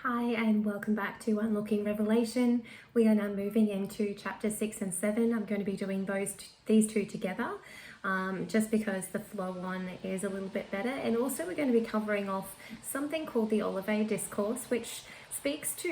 Hi and welcome back to Unlocking Revelation. We are now moving into chapter 6 and 7. I'm going to be doing these two together just because the flow on is a little bit better. And also we're going to be covering off something called the Olivet Discourse, which speaks to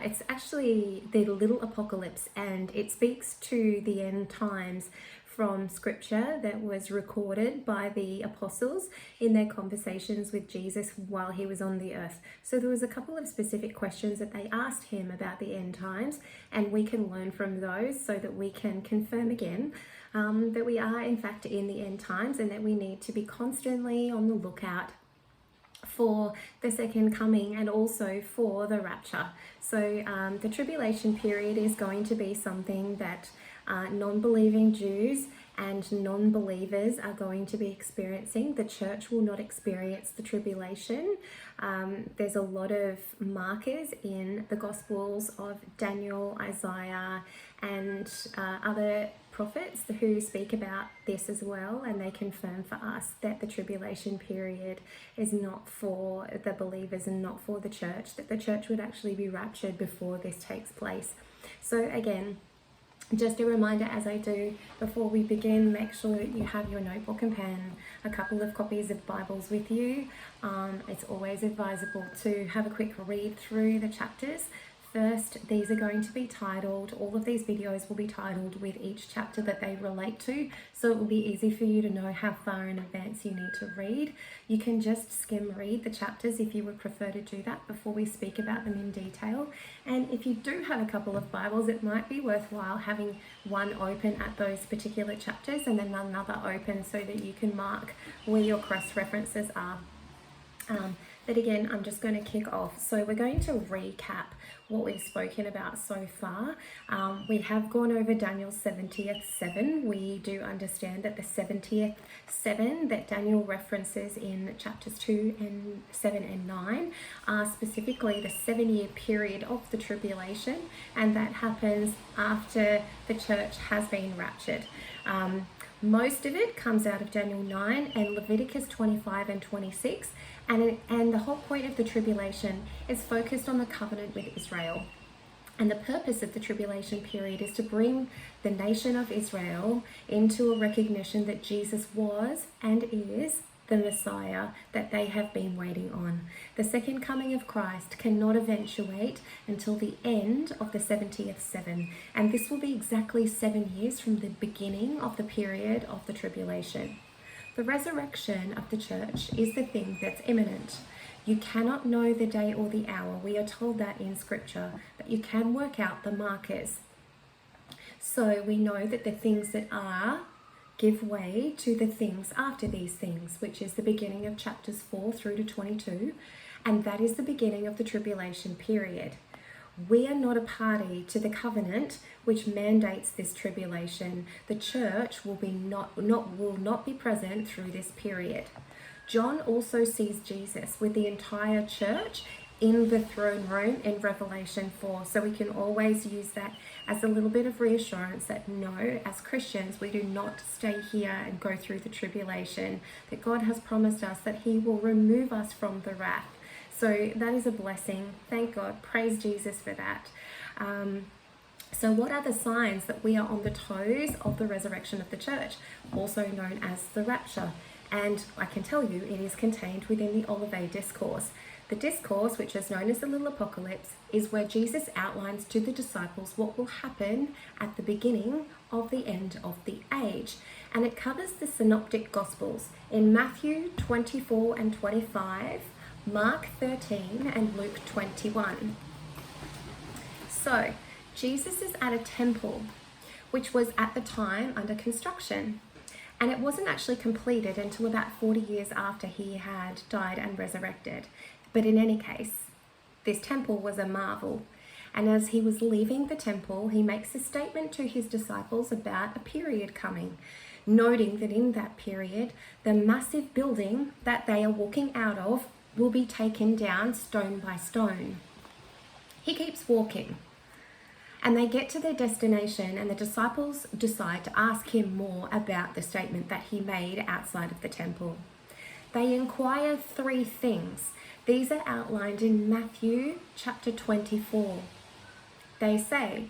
it's actually the little apocalypse, and it speaks to the end times from scripture that was recorded by the apostles in their conversations with Jesus while he was on the earth. So there was a couple of specific questions that they asked him about the end times, and we can learn from those so that we can confirm again that we are in fact in the end times, and that we need to be constantly on the lookout for the second coming and also for the rapture. So the tribulation period is going to be something that non-believing Jews and non-believers are going to be experiencing. The church will not experience the tribulation. There's a lot of markers in the Gospels of Daniel, Isaiah, and other prophets who speak about this as well, and they confirm for us that the tribulation period is not for the believers and not for the church, that the church would actually be raptured before this takes place. So again, just a reminder, as I do before we begin, make sure that you have your notebook and pen, a couple of copies of Bibles with you. It's always advisable to have a quick read through the chapters. First, these are going to be titled, all of these videos will be titled with each chapter that they relate to, so it will be easy for you to know how far in advance you need to read. You can just skim read the chapters if you would prefer to do that before we speak about them in detail. And if you do have a couple of Bibles, it might be worthwhile having one open at those particular chapters and then another open so that you can mark where your cross references are. But again, I'm just going to kick off. So we're going to recap what we've spoken about so far. We have gone over Daniel's 70th 7. We do understand that the 70th 7 that Daniel references in chapters 2 and 7 and 9 are specifically the 7-year period of the tribulation, and that happens after the church has been raptured. Most of it comes out of Daniel 9 and Leviticus 25 and 26, and the whole point of the tribulation is focused on the covenant with Israel. And the purpose of the tribulation period is to bring the nation of Israel into a recognition that Jesus was and is the Messiah that they have been waiting on. The second coming of Christ cannot eventuate until the end of the 70th 7, and this will be exactly 7 years from the beginning of the period of the tribulation. The resurrection of the church is the thing that's imminent. You cannot know the day or the hour. We are told that in scripture, but you can work out the markers. So we know that the things that are give way to the things after these things, which is the beginning of chapters 4 through to 22, and that is the beginning of the tribulation period. We are not a party to the covenant which mandates this tribulation. The church will not be present through this period. John also sees Jesus with the entire church in the throne room in Revelation 4. So we can always use that as a little bit of reassurance that no, as Christians, we do not stay here and go through the tribulation, that God has promised us that he will remove us from the wrath. So that is a blessing. Thank God. Praise Jesus for that. So what are the signs that we are on the toes of the resurrection of the church, also known as the rapture? And I can tell you it is contained within the Olivet Discourse. The discourse, which is known as the little apocalypse, is where Jesus outlines to the disciples what will happen at the beginning of the end of the age. And it covers the synoptic gospels in Matthew 24 and 25, Mark 13 and Luke 21. So Jesus is at a temple which was at the time under construction, and it wasn't actually completed until about 40 years after he had died and resurrected. But in any case, this temple was a marvel. And as he was leaving the temple, he makes a statement to his disciples about a period coming, noting that in that period, the massive building that they are walking out of will be taken down stone by stone. He keeps walking, and they get to their destination, and the disciples decide to ask him more about the statement that he made outside of the temple. They inquire 3 things. These are outlined in Matthew chapter 24. They say,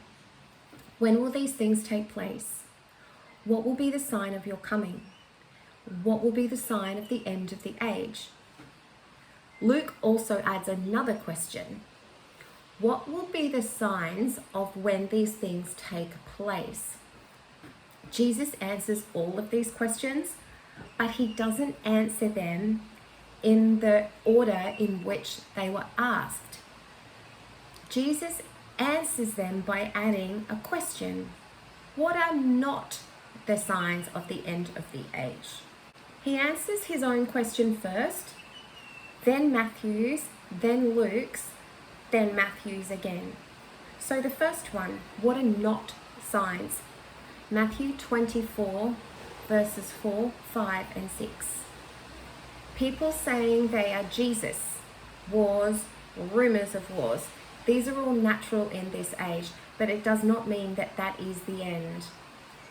"When will these things take place? What will be the sign of your coming? What will be the sign of the end of the age?" Luke also adds another question. What will be the signs of when these things take place? Jesus answers all of these questions, but he doesn't answer them in the order in which they were asked. Jesus answers them by adding a question. What are not the signs of the end of the age? He answers his own question first, then Matthew's, then Luke's, then Matthew's again. So the first one, what are not signs? Matthew 24, verses 4, 5, and 6. People saying they are Jesus, wars, rumors of wars. These are all natural in this age, but it does not mean that that is the end.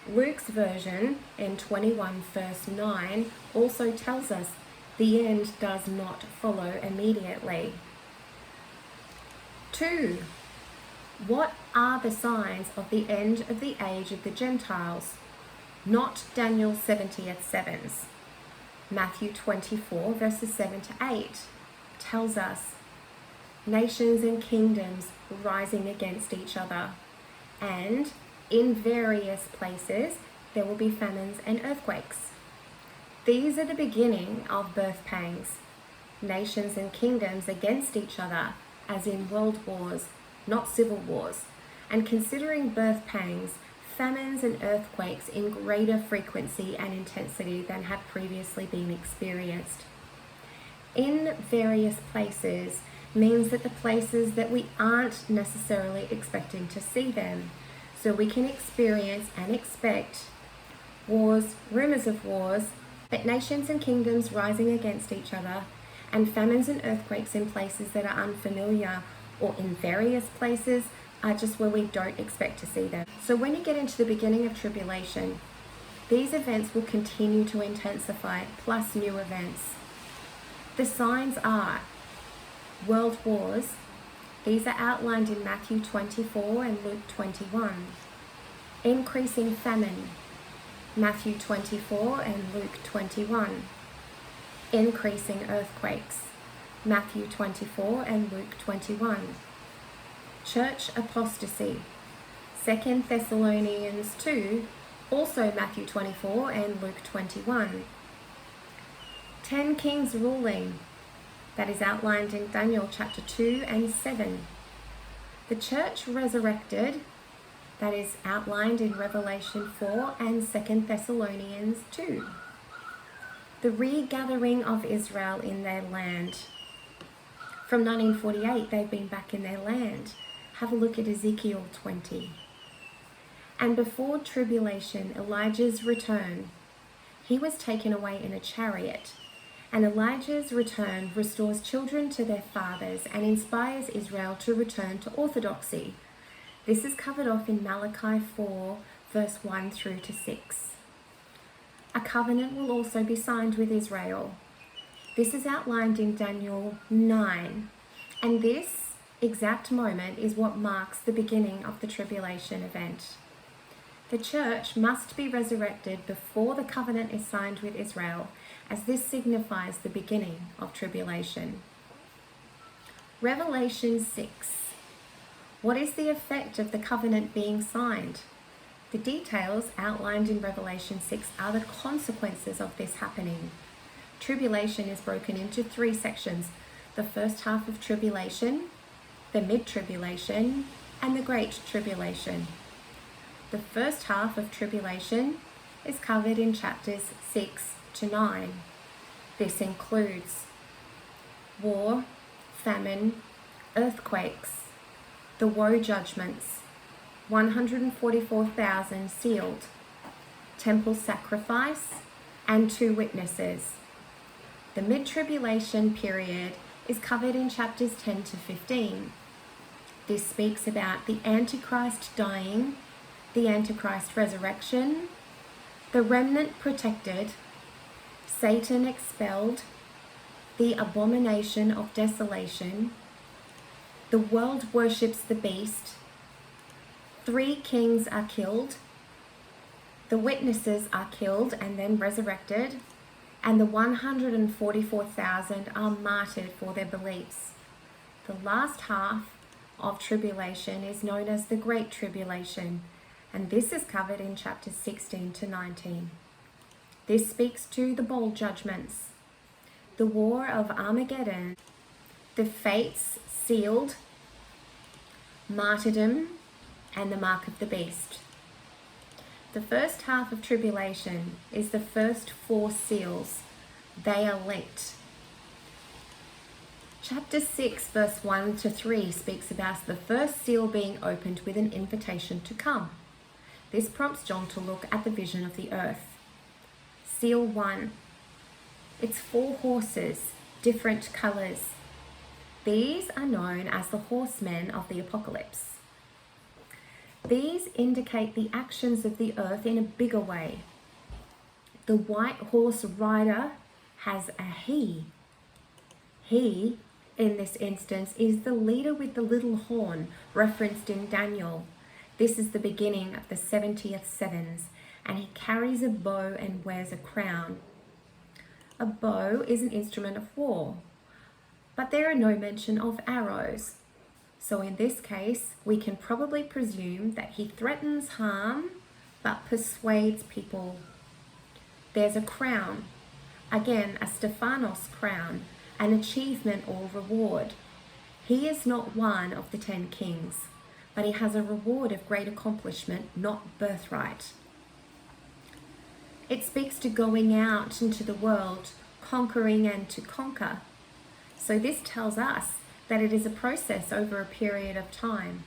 Luke's version in 21 verse 9 also tells us the end does not follow immediately. 2. What are the signs of the end of the age of the Gentiles? Not Daniel's 70th sevens. Matthew 24 verses 7 to 8 tells us nations and kingdoms rising against each other, and in various places there will be famines and earthquakes. These are the beginning of birth pangs. Nations and kingdoms against each other, as in world wars, not civil wars, and considering birth pangs, famines and earthquakes in greater frequency and intensity than have previously been experienced. In various places means that the places that we aren't necessarily expecting to see them. So we can experience and expect wars, rumors of wars, but nations and kingdoms rising against each other, and famines and earthquakes in places that are unfamiliar or in various places are just where we don't expect to see them. So when you get into the beginning of tribulation, these events will continue to intensify, plus new events. The signs are world wars. These are outlined in Matthew 24 and Luke 21. Increasing famine, Matthew 24 and Luke 21. Increasing earthquakes, Matthew 24 and Luke 21. Church apostasy, 2 Thessalonians 2, also Matthew 24 and Luke 21. 10 kings ruling, that is outlined in Daniel chapter 2 and 7. The church resurrected, that is outlined in Revelation 4 and 2 Thessalonians 2. The regathering of Israel in their land. From 1948, they've been back in their land. Have a look at Ezekiel 20. And before tribulation, Elijah's return, he was taken away in a chariot. And Elijah's return restores children to their fathers and inspires Israel to return to orthodoxy. This is covered off in Malachi 4, verse 1 through to 6. A covenant will also be signed with Israel. This is outlined in Daniel 9. And this exact moment is what marks the beginning of the tribulation event. The church must be resurrected before the covenant is signed with Israel, as this signifies the beginning of tribulation. Revelation 6. What is the effect of the covenant being signed? The details outlined in Revelation 6 are the consequences of this happening. Tribulation is broken into 3 sections: the first half of tribulation, the mid-tribulation, and the great tribulation. The first half of tribulation is covered in chapters 6 to 9. This includes war, famine, earthquakes, the woe judgments, 144,000 sealed, temple sacrifice, and 2 witnesses. The mid-tribulation period is covered in chapters 10 to 15. This speaks about the Antichrist dying, the Antichrist resurrection, the remnant protected, Satan expelled, the abomination of desolation. The world worships the beast. 3 kings are killed. The witnesses are killed and then resurrected. And the 144,000 are martyred for their beliefs. The last half of tribulation is known as the Great Tribulation, and this is covered in chapters 16 to 19. This speaks to the bowl judgments, the war of Armageddon, the fates sealed, martyrdom, and the mark of the beast. The first half of tribulation is the first 4 seals. They are linked. Chapter 6, verse 1 to 3 speaks about the first seal being opened with an invitation to come. This prompts John to look at the vision of the earth. Seal 1. It's 4 horses, different colours. These are known as the horsemen of the apocalypse. These indicate the actions of the earth in a bigger way. The white horse rider has a he. He, in this instance, is the leader with the little horn referenced in Daniel. This is the beginning of the 70th sevens, and he carries a bow and wears a crown. A bow is an instrument of war, but there are no mention of arrows. So in this case, we can probably presume that he threatens harm, but persuades people. There's a crown, again a Stephanos crown, an achievement or reward. He is not one of the 10 kings, but he has a reward of great accomplishment, not birthright. It speaks to going out into the world, conquering and to conquer. So this tells us that it is a process over a period of time.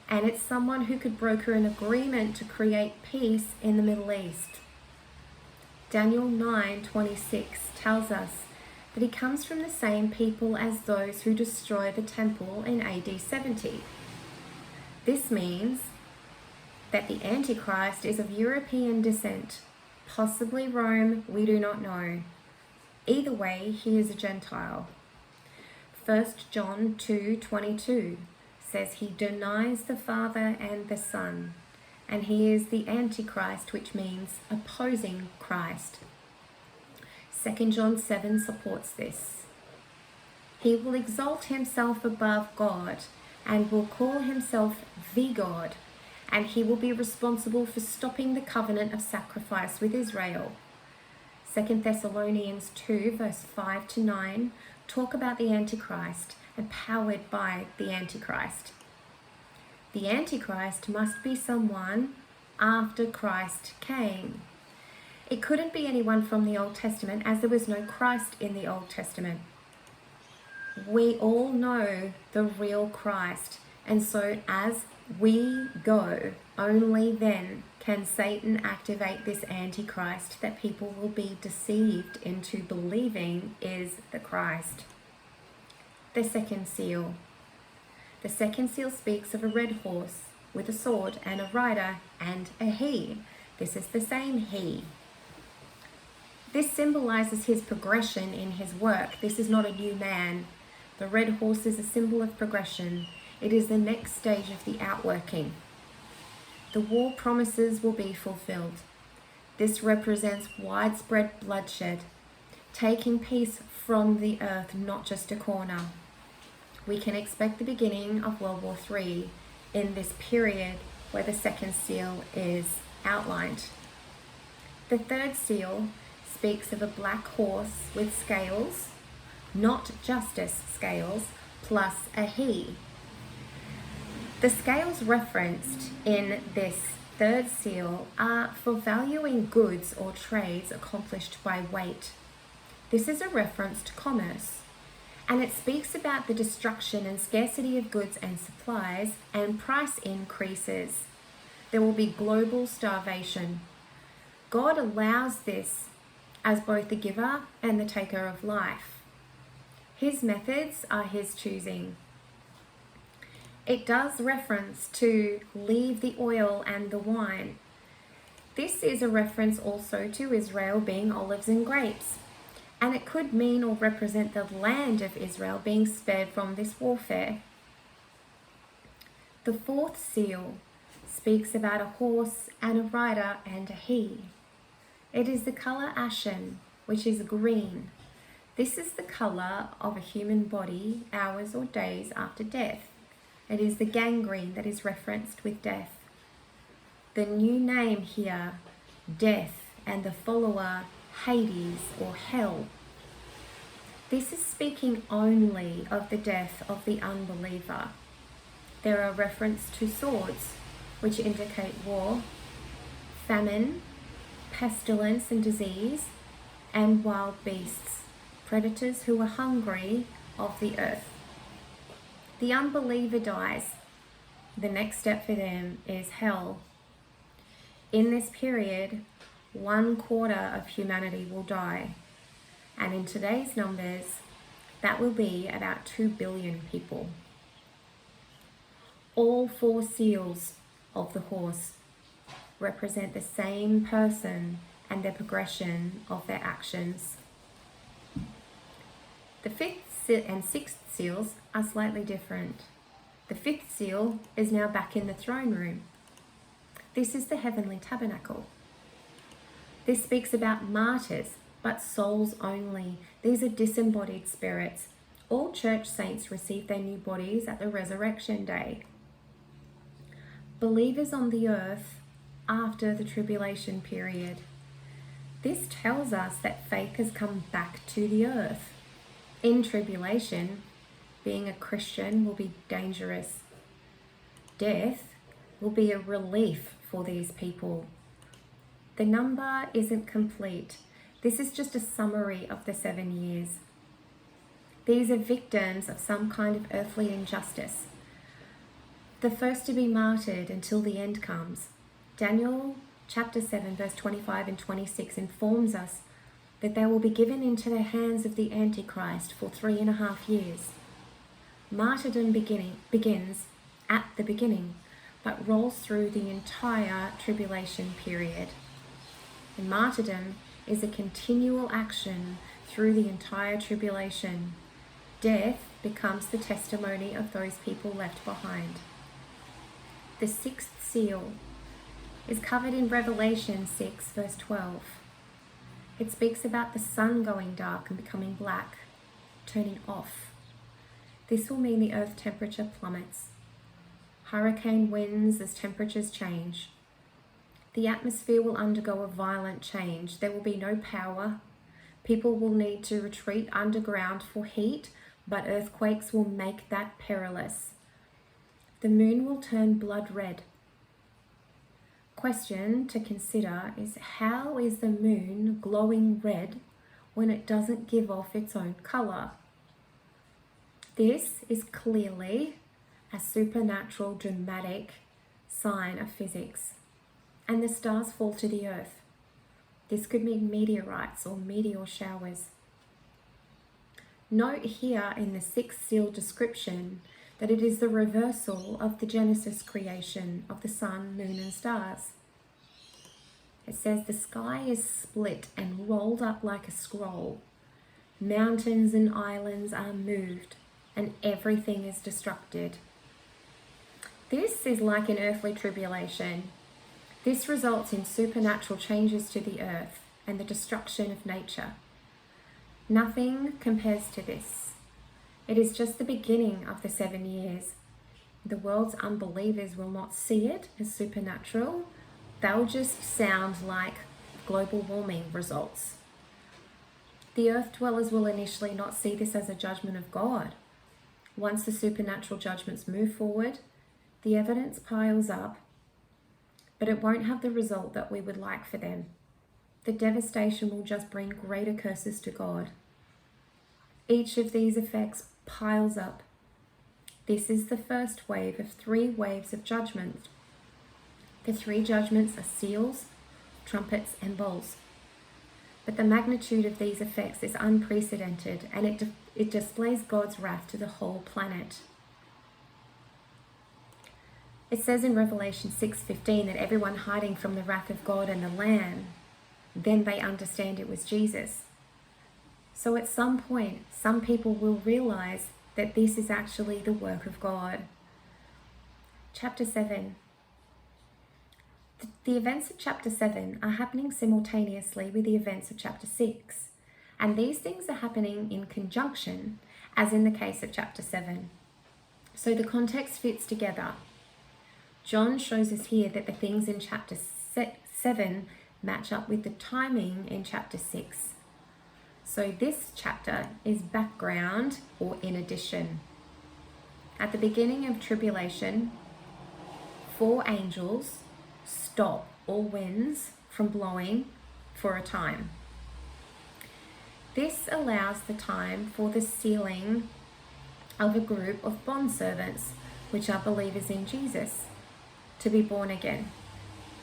And it's someone who could broker an agreement to create peace in the Middle East. Daniel 9:26 tells us that he comes from the same people as those who destroy the temple in AD 70. This means that the Antichrist is of European descent, possibly Rome, we do not know. Either way, he is a Gentile. 1 John 2:22 says he denies the Father and the Son, and he is the Antichrist, which means opposing Christ. 2 John 7 supports this. He will exalt himself above God and will call himself the God, and he will be responsible for stopping the covenant of sacrifice with Israel. 2 Thessalonians 2 verse 5 to 9 talk about the Antichrist, empowered by the Antichrist. The Antichrist must be someone after Christ came. It couldn't be anyone from the Old Testament, as there was no Christ in the Old Testament. We all know the real Christ, and so as we go, only then can Satan activate this Antichrist that people will be deceived into believing is the Christ. The second seal. The second seal speaks of a red horse with a sword and a rider and a he. This is the same he. This symbolizes his progression in his work. This is not a new man. The red horse is a symbol of progression. It is the next stage of the outworking. The war promises will be fulfilled. This represents widespread bloodshed, taking peace from the earth, not just a corner. We can expect the beginning of World War III in this period where the second seal is outlined. The third seal speaks of a black horse with scales, not justice scales, plus a he. The scales referenced in this third seal are for valuing goods or trades accomplished by weight. This is a reference to commerce, and it speaks about the destruction and scarcity of goods and supplies and price increases. There will be global starvation. God allows this as both the giver and the taker of life. His methods are his choosing. It does reference to leave the oil and the wine. This is a reference also to Israel being olives and grapes. And it could mean or represent the land of Israel being spared from this warfare. The fourth seal speaks about a horse and a rider and a he. It is the colour ashen, which is green. This is the colour of a human body hours or days after death. It is the gangrene that is referenced with death. The new name here, death, and the follower, Hades or hell. This is speaking only of the death of the unbeliever. There are references to swords, which indicate war, famine, pestilence and disease, and wild beasts, predators who are hungry of the earth. The unbeliever dies. The next step for them is hell. In this period, 1/4 of humanity will die. And in today's numbers, that will be about 2 billion people. All 4 seals of the horse represent the same person and the progression of their actions. The 5th and 6th seals are slightly different. The 5th seal is now back in the throne room. This is the heavenly tabernacle. This speaks about martyrs, but souls only. These are disembodied spirits. All church saints receive their new bodies at the resurrection day. Believers on the earth after the tribulation period. This tells us that faith has come back to the earth. In tribulation, being a Christian will be dangerous. Death will be a relief for these people. The number isn't complete. This is just a summary of the 7 years. These are victims of some kind of earthly injustice. The first to be martyred until the end comes. Daniel chapter 7 verse 25 and 26 informs us that they will be given into the hands of the Antichrist for 3.5 years. Martyrdom begins at the beginning, but rolls through the entire tribulation period. And martyrdom is a continual action through the entire tribulation. Death becomes the testimony of those people left behind. The 6th seal is covered in Revelation 6 verse 12. It speaks about the sun going dark and becoming black, turning off. This will mean the earth temperature plummets. Hurricane winds as temperatures change. The atmosphere will undergo a violent change. There will be no power. People will need to retreat underground for heat, but earthquakes will make that perilous. The moon will turn blood red. Question to consider is, how is the moon glowing red when it doesn't give off its own color? This is clearly a supernatural dramatic sign of physics. And the stars fall to the earth. This could mean meteorites or meteor showers. Note here in the 6th seal description that it is the reversal of the Genesis creation of the sun, moon, and stars. It says the sky is split and rolled up like a scroll. Mountains and islands are moved, and everything is destructed. This is like an earthly tribulation. This results in supernatural changes to the earth and the destruction of nature. Nothing compares to this. It is just the beginning of the 7 years. The world's unbelievers will not see it as supernatural. They'll just sound like global warming results. The earth dwellers will initially not see this as a judgment of God. Once the supernatural judgments move forward, the evidence piles up, but it won't have the result that we would like for them. The devastation will just bring greater curses to God. Each of these effects piles up. This is the first wave of 3 waves of judgment. The 3 judgments are seals, trumpets, and bowls. But the magnitude of these effects is unprecedented, and it displays God's wrath to the whole planet. It says in Revelation 6:15 that everyone hiding from the wrath of God and the Lamb, then they understand it was Jesus. So at some point, some people will realize that this is actually the work of God. Chapter 7. The events of chapter 7 are happening simultaneously with the events of chapter 6. And these things are happening in conjunction, as in the case of chapter 7. So the context fits together. John shows us here that the things in chapter 7 match up with the timing in chapter 6. So this chapter is background or in addition. At the beginning of tribulation, 4 angels stop all winds from blowing for a time. This allows the time for the sealing of a group of bondservants, which are believers in Jesus, to be born again.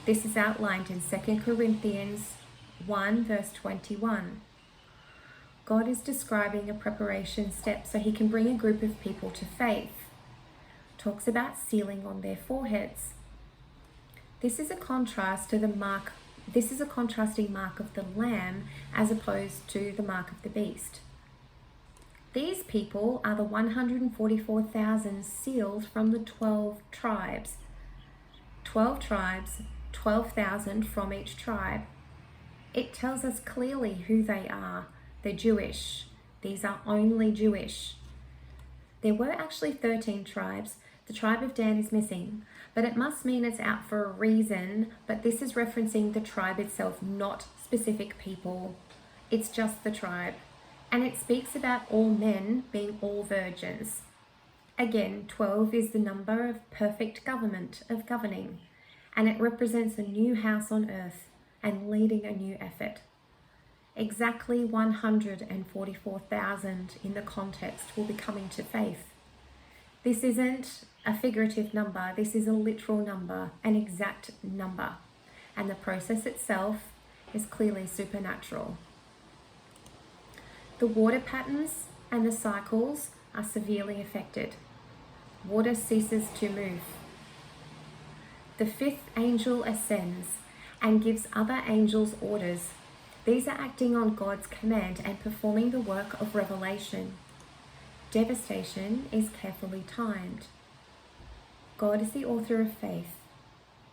This is outlined in 2 Corinthians 1 verse 21. God is describing a preparation step so he can bring a group of people to faith. Talks about sealing on their foreheads. This is a contrasting mark of the Lamb as opposed to the mark of the beast. These people are the 144,000 sealed from the 12 tribes. 12 tribes, 12,000 from each tribe. It tells us clearly who they are. They're Jewish. These are only Jewish. There were actually 13 tribes. The tribe of Dan is missing, but it must mean it's out for a reason. But this is referencing the tribe itself, not specific people. It's just the tribe. And it speaks about all men being all virgins. Again, 12 is the number of perfect governing, and it represents a new house on earth and leading a new effort. Exactly 144,000 in the context will be coming to faith. This isn't a figurative number, this is a literal number, an exact number, and the process itself is clearly supernatural. The water patterns and the cycles are severely affected. Water ceases to move. The 5th angel ascends and gives other angels orders. These are acting on God's command and performing the work of revelation. Devastation is carefully timed. God is the author of faith.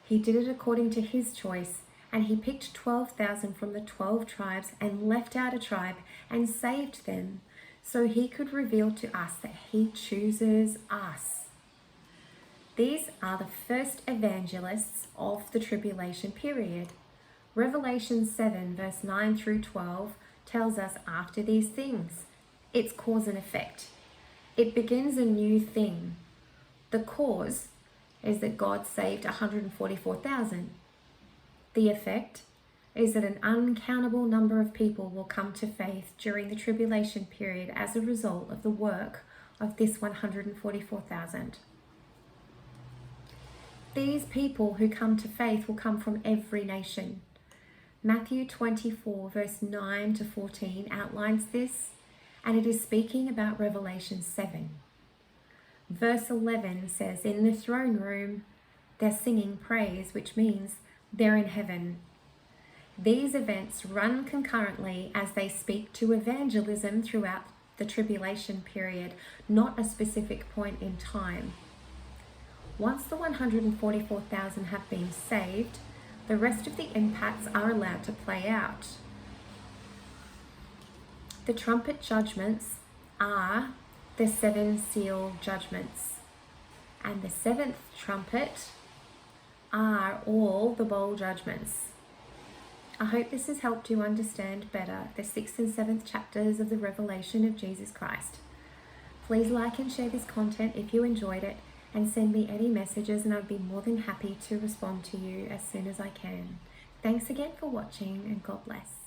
He did it according to his choice, and he picked 12,000 from the 12 tribes and left out a tribe and saved them, so he could reveal to us that he chooses us. These are the first evangelists of the tribulation period. Revelation 7 verse 9 through 12 tells us after these things. It's cause and effect. It begins a new thing. The cause is that God saved 144,000. The effect is that an uncountable number of people will come to faith during the tribulation period as a result of the work of this 144,000. These people who come to faith will come from every nation. Matthew 24 verse 9 to 14 outlines this, and it is speaking about Revelation 7. Verse 11 says, in the throne room they're singing praise, which means they're in heaven. These events run concurrently as they speak to evangelism throughout the tribulation period, not a specific point in time. Once the 144,000 have been saved, the rest of the impacts are allowed to play out. The trumpet judgments are the 7 seal judgments, and the 7th trumpet are all the bowl judgments. I hope this has helped you understand better the 6th and 7th chapters of the revelation of Jesus Christ. Please like and share this content if you enjoyed it, and send me any messages, and I'd be more than happy to respond to you as soon as I can. Thanks again for watching, and God bless.